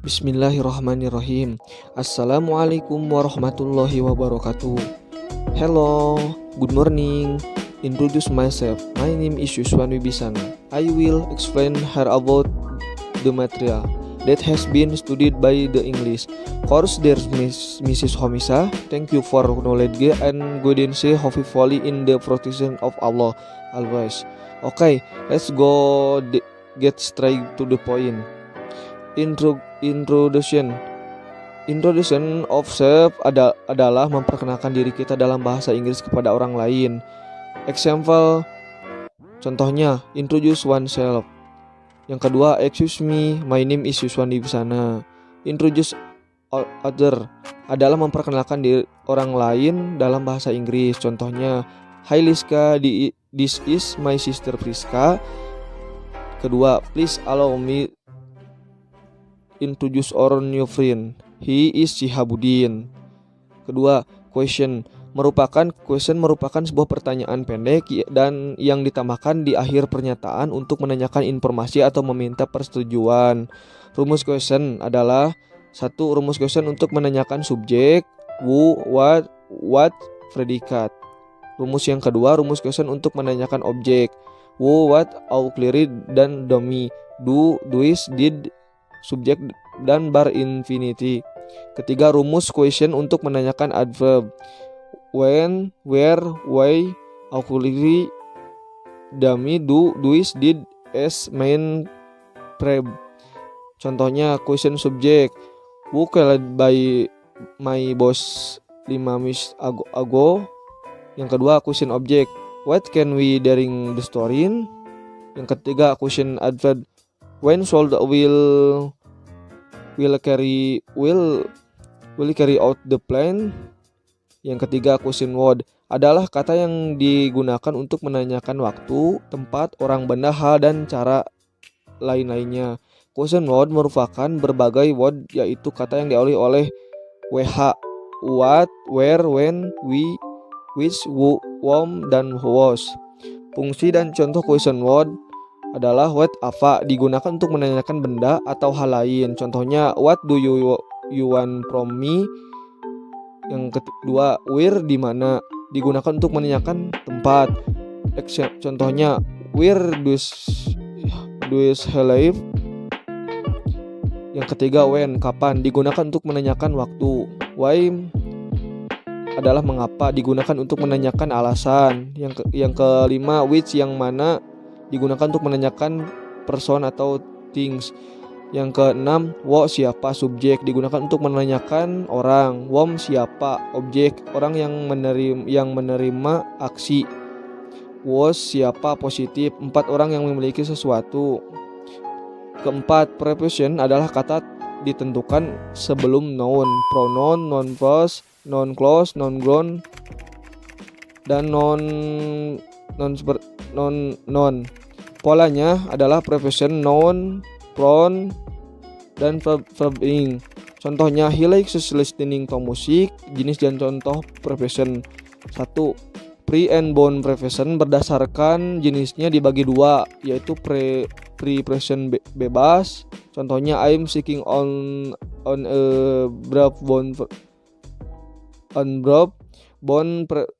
Bismillahirrahmanirrahim. Assalamualaikum warahmatullahi wabarakatuh. Hello, good morning. Introduce myself. My name is Yuswan Wibisana. I will explain here about the material that has been studied by the English course. There's Mrs. Homisa. Thank you for knowledge and guidance, hopefully in the protection of Allah always. Okay, let's go get straight to the point. Introduction of self adalah memperkenalkan diri kita dalam bahasa Inggris kepada orang lain. Example, contohnya introduce oneself. Yang kedua, excuse me, my name is Yuswan Wibisana. Introduce other adalah memperkenalkan diri orang lain dalam bahasa Inggris. Contohnya, hi Liska, this is my sister Priska. Kedua, please allow me introduce our new friend. He is Shihabuddin. Kedua, question merupakan sebuah pertanyaan pendek dan yang ditambahkan di akhir pernyataan untuk menanyakan informasi atau meminta persetujuan. Rumus question adalah satu, rumus question untuk menanyakan subjek, who, what, predikat. Rumus yang kedua, rumus question untuk menanyakan objek, who, what, auxiliary dan domi, do, dois, did, subjek dan bar infinity. Ketiga, rumus question untuk menanyakan adverb, when, where, why, auxiliary, dummy, do, dois, did, as, main, verb. Contohnya question subject, who killed by my boss 5 minutes ago. Yang kedua, question object, what can we during the storm. Yang ketiga, question adverb, when should will carry out the plan. Yang ketiga, question word adalah kata yang digunakan untuk menanyakan waktu, tempat, orang, benda, hal, dan cara lain-lainnya. Question word merupakan berbagai word, yaitu kata yang diawali oleh WH, what, where, when, which, who, whom, dan who was. Fungsi dan contoh question word adalah what, apa, digunakan untuk menanyakan benda atau hal lain. Contohnya, what do you want from me. Yang kedua, where, di mana, digunakan untuk menanyakan tempat. Contohnya, where does he live. Yang ketiga, when, kapan, digunakan untuk menanyakan waktu. Why adalah mengapa, digunakan untuk menanyakan alasan. Yang kelima, which, yang mana, digunakan untuk menanyakan person atau things. Yang keenam, what, siapa, subjek, digunakan untuk menanyakan orang. Whom, siapa, objek, orang yang menerima aksi. Was, siapa, positif, 4 orang yang memiliki sesuatu. Keempat, preposition adalah kata ditentukan sebelum noun, pronoun, noun plus, noun clause, noun ground, dan noun. Polanya adalah preposition, noun, pronoun, dan verb ing. Contohnya, he likes listening to music. Jenis dan contoh preposition. 1. Pre and bound preposition berdasarkan jenisnya dibagi dua, yaitu preposition bebas. Contohnya, I'm seeking on a verb bound.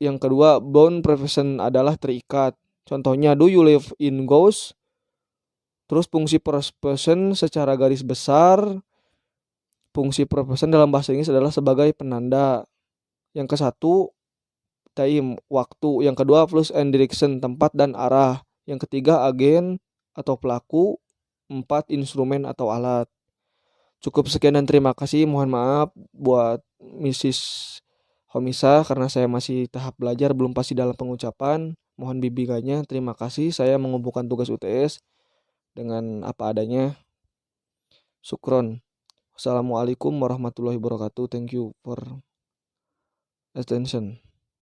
Yang kedua, bound preposition adalah terikat. Contohnya, do you live in ghost. Terus fungsi preposition secara garis besar. Fungsi preposition dalam bahasa Inggris adalah sebagai penanda. Yang ke satu, time, waktu. Yang kedua, plus and direction, tempat dan arah. Yang ketiga, agent atau pelaku. 4, instrumen atau alat. Cukup sekian dan terima kasih. Mohon maaf buat Mrs. Homisa karena saya masih tahap belajar, belum pasti dalam pengucapan. Mohon bimbingannya. Terima kasih. Saya mengumpulkan tugas UTS dengan apa adanya. Syukron. Wassalamualaikum warahmatullahi wabarakatuh. Thank you for attention.